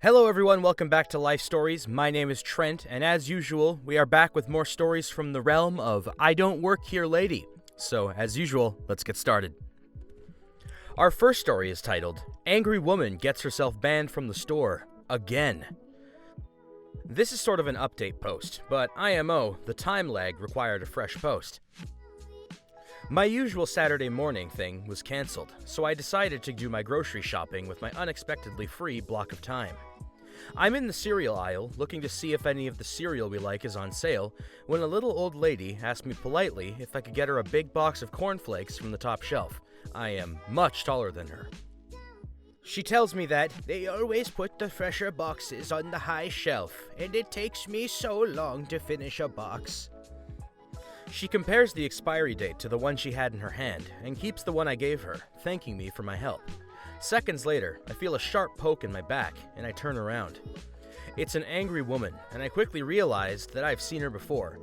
Hello everyone, welcome back to Life Stories. My name is Trent, and as usual, we are back with more stories from the realm of I Don't Work Here Lady. So, as usual, let's get started. Our first story is titled, Angry Woman Gets Herself Banned from the Store, Again. This is sort of an update post, but IMO, the time lag required a fresh post. My usual Saturday morning thing was cancelled, so I decided to do my grocery shopping with my unexpectedly free block of time. I'm in the cereal aisle, looking to see if any of the cereal we like is on sale, when a little old lady asked me politely if I could get her a big box of cornflakes from the top shelf. I am much taller than her. She tells me that they always put the fresher boxes on the high shelf, and it takes me so long to finish a box. She compares the expiry date to the one she had in her hand, and keeps the one I gave her, thanking me for my help. Seconds later, I feel a sharp poke in my back, and I turn around. It's an angry woman, and I quickly realized that I've seen her before.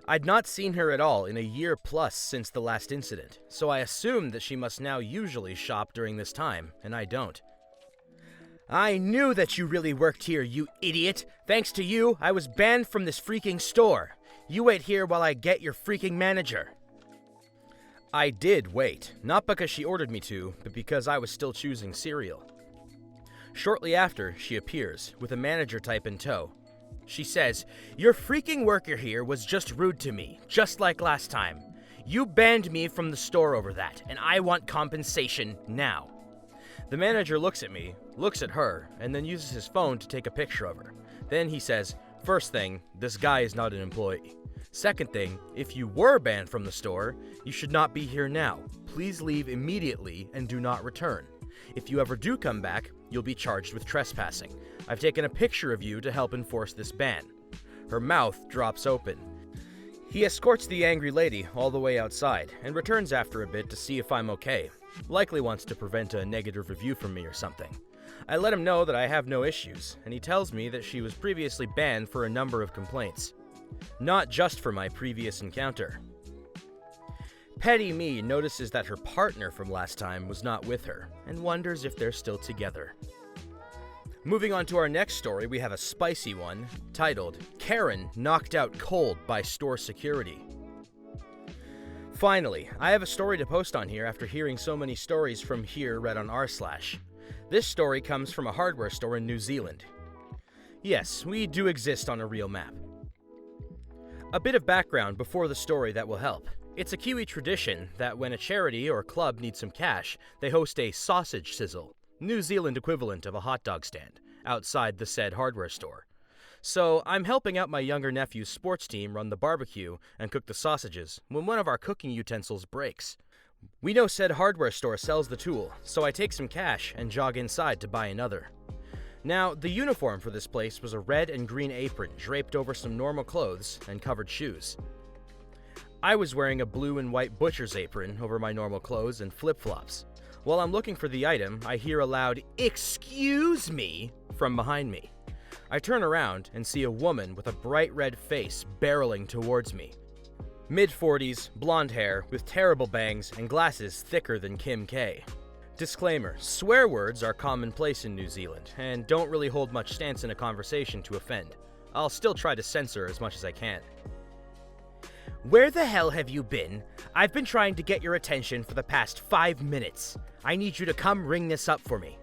I'd not seen her at all in a year plus since the last incident, so I assumed that she must now usually shop during this time, and I don't. I knew that you really worked here, you idiot! Thanks to you, I was banned from this freaking store! You wait here while I get your freaking manager! I did wait, not because she ordered me to, but because I was still choosing cereal. Shortly after, she appears, with a manager type in tow. She says, "Your freaking worker here was just rude to me, just like last time. You banned me from the store over that, and I want compensation now." The manager looks at me, looks at her, and then uses his phone to take a picture of her. Then he says, "First thing, this guy is not an employee. Second thing, if you were banned from the store, you should not be here now. Please leave immediately and do not return. If you ever do come back, you'll be charged with trespassing. I've taken a picture of you to help enforce this ban." Her mouth drops open. He escorts the angry lady all the way outside and returns after a bit to see if I'm okay. Likely wants to prevent a negative review from me or something. I let him know that I have no issues, and he tells me that she was previously banned for a number of complaints. Not just for my previous encounter. Petty me notices that her partner from last time was not with her, and wonders if they're still together. Moving on to our next story, we have a spicy one, titled, Karen Knocked Out Cold by Store Security. Finally, I have a story to post on here after hearing so many stories from here read on r/. This story comes from a hardware store in New Zealand. Yes, we do exist on a real map. A bit of background before the story that will help. It's a Kiwi tradition that when a charity or club needs some cash, they host a sausage sizzle, New Zealand equivalent of a hot dog stand, outside the said hardware store. So I'm helping out my younger nephew's sports team run the barbecue and cook the sausages when one of our cooking utensils breaks. We know said hardware store sells the tool, so I take some cash and jog inside to buy another. Now, the uniform for this place was a red and green apron draped over some normal clothes and covered shoes. I was wearing a blue and white butcher's apron over my normal clothes and flip-flops. While I'm looking for the item, I hear a loud, "Excuse me," from behind me. I turn around and see a woman with a bright red face barreling towards me. Mid-40s, blonde hair, with terrible bangs and glasses thicker than Kim K. Disclaimer, swear words are commonplace in New Zealand, and don't really hold much stance in a conversation to offend. I'll still try to censor as much as I can. "Where the hell have you been? I've been trying to get your attention for the past 5 minutes. I need you to come ring this up for me."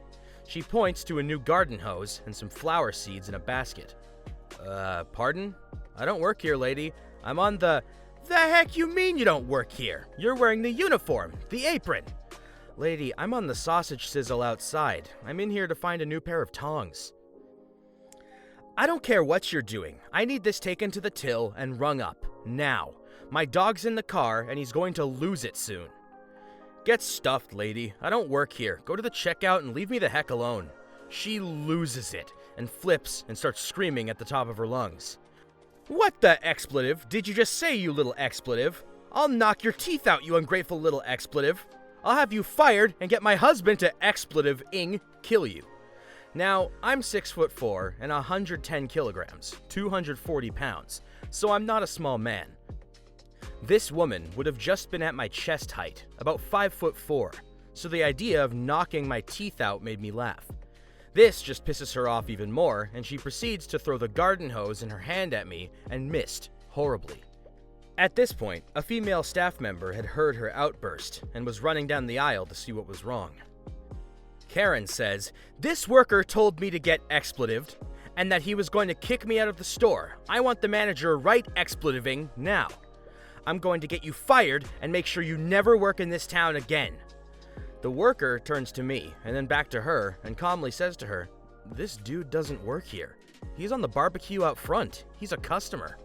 She points to a new garden hose and some flower seeds in a basket. Pardon? I don't work here, lady. I'm on the... The heck you mean you don't work here? You're wearing the uniform, the apron. Lady, I'm on the sausage sizzle outside. I'm in here to find a new pair of tongs. I don't care what you're doing. I need this taken to the till and rung up, now. My dog's in the car and he's going to lose it soon. Get stuffed, lady. I don't work here. Go to the checkout and leave me the heck alone. She loses it and flips and starts screaming at the top of her lungs. What the expletive did you just say, you little expletive? I'll knock your teeth out, you ungrateful little expletive. I'll have you fired and get my husband to expletive-ing kill you. Now, I'm 6'4" and 110 kilograms, 240 pounds, so I'm not a small man. This woman would have just been at my chest height, about 5'4", so the idea of knocking my teeth out made me laugh. This just pisses her off even more, and she proceeds to throw the garden hose in her hand at me and missed horribly. At this point, a female staff member had heard her outburst and was running down the aisle to see what was wrong. Karen says, "This worker told me to get expletived and that he was going to kick me out of the store. I want the manager right expletiving now. I'm going to get you fired and make sure you never work in this town again." The worker turns to me and then back to her and calmly says to her, "This dude doesn't work here. He's on the barbecue out front. He's a customer."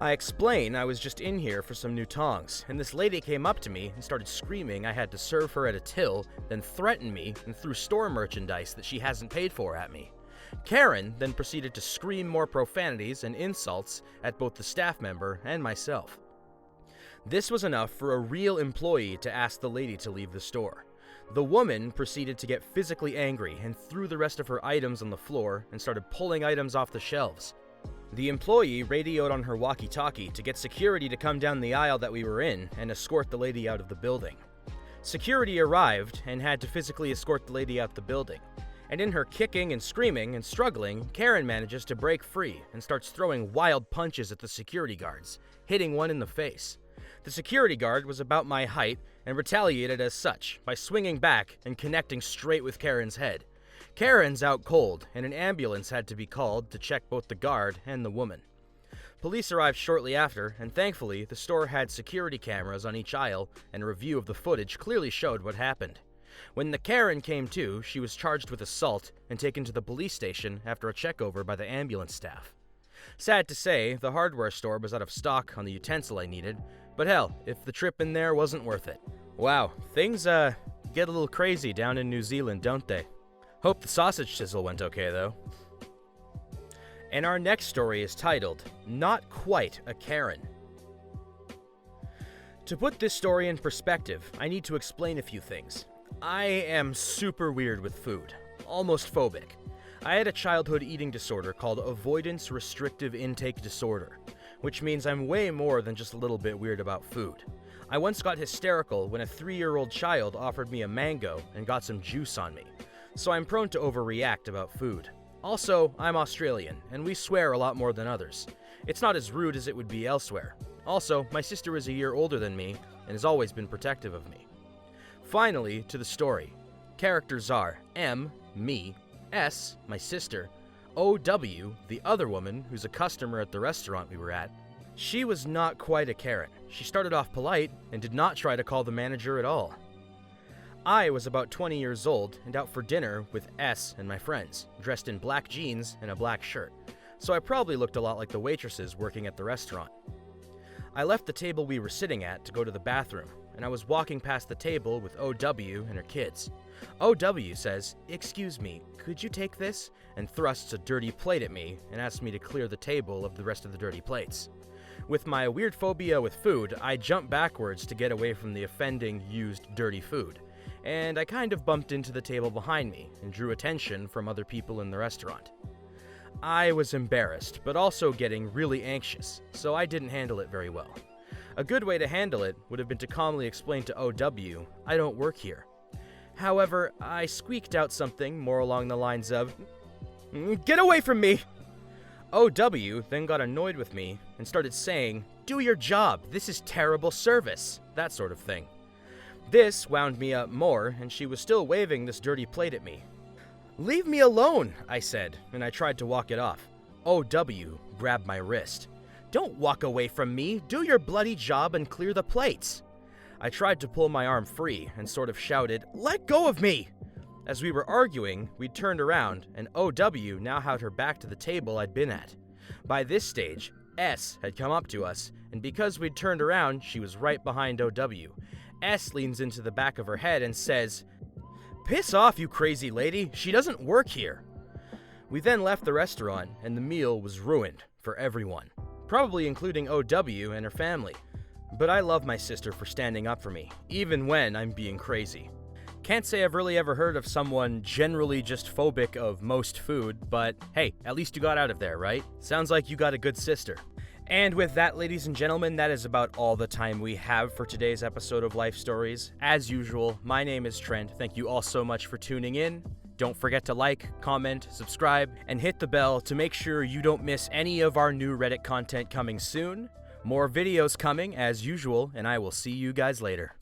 I explain I was just in here for some new tongs, and this lady came up to me and started screaming I had to serve her at a till, then threatened me and threw store merchandise that she hasn't paid for at me. Karen then proceeded to scream more profanities and insults at both the staff member and myself. This was enough for a real employee to ask the lady to leave the store. The woman proceeded to get physically angry and threw the rest of her items on the floor and started pulling items off the shelves. The employee radioed on her walkie-talkie to get security to come down the aisle that we were in and escort the lady out of the building. Security arrived and had to physically escort the lady out the building. And in her kicking and screaming and struggling, Karen manages to break free and starts throwing wild punches at the security guards, hitting one in the face. The security guard was about my height and retaliated as such by swinging back and connecting straight with Karen's head. Karen's out cold, and an ambulance had to be called to check both the guard and the woman. Police arrived shortly after, and thankfully, the store had security cameras on each aisle, and a review of the footage clearly showed what happened. When the Karen came to, she was charged with assault and taken to the police station after a checkover by the ambulance staff. Sad to say, the hardware store was out of stock on the utensil I needed, but hell, if the trip in there wasn't worth it. Wow, things get a little crazy down in New Zealand, don't they? Hope the sausage sizzle went okay, though. And our next story is titled, "Not Quite a Karen." To put this story in perspective, I need to explain a few things. I am super weird with food, almost phobic. I had a childhood eating disorder called avoidance restrictive intake disorder, which means I'm way more than just a little bit weird about food. I once got hysterical when a 3-year-old child offered me a mango and got some juice on me. So I'm prone to overreact about food. Also, I'm Australian, and we swear a lot more than others. It's not as rude as it would be elsewhere. Also, my sister is a year older than me, and has always been protective of me. Finally, to the story. Characters are M, me, S, my sister, OW, the other woman who's a customer at the restaurant we were at. She was not quite a Karen. She started off polite and did not try to call the manager at all. I was about 20 years old and out for dinner with S and my friends, dressed in black jeans and a black shirt, so I probably looked a lot like the waitresses working at the restaurant. I left the table we were sitting at to go to the bathroom, and I was walking past the table with OW and her kids. OW says, "Excuse me, could you take this?" and thrusts a dirty plate at me and asks me to clear the table of the rest of the dirty plates. With my weird phobia with food, I jump backwards to get away from the offending, used, dirty food. And I kind of bumped into the table behind me and drew attention from other people in the restaurant. I was embarrassed, but also getting really anxious, so I didn't handle it very well. A good way to handle it would have been to calmly explain to OW, "I don't work here." However, I squeaked out something more along the lines of, "Get away from me!" OW then got annoyed with me and started saying, "Do your job, this is terrible service," that sort of thing. This wound me up more, and she was still waving this dirty plate at me. "Leave me alone," I said, and I tried to walk it off. OW grabbed my wrist. "Don't walk away from me, do your bloody job and clear the plates." I tried to pull my arm free and sort of shouted, "Let go of me!" As we were arguing, we turned around, and OW now had her back to the table I'd been at. By this stage, S had come up to us, and because we'd turned around, she was right behind OW. S leans into the back of her head and says, "Piss off, you crazy lady, she doesn't work here." We then left the restaurant, and the meal was ruined for everyone, probably including OW and her family. But I love my sister for standing up for me, even when I'm being crazy. Can't say I've really ever heard of someone generally just phobic of most food, but hey, at least you got out of there, right? Sounds like you got a good sister. And with that, ladies and gentlemen, that is about all the time we have for today's episode of Life Stories. As usual, my name is Trent. Thank you all so much for tuning in, Don't forget to like, comment, subscribe, and hit the bell to make sure you don't miss any of our new Reddit content coming soon. More videos coming as usual, and I will see you guys later.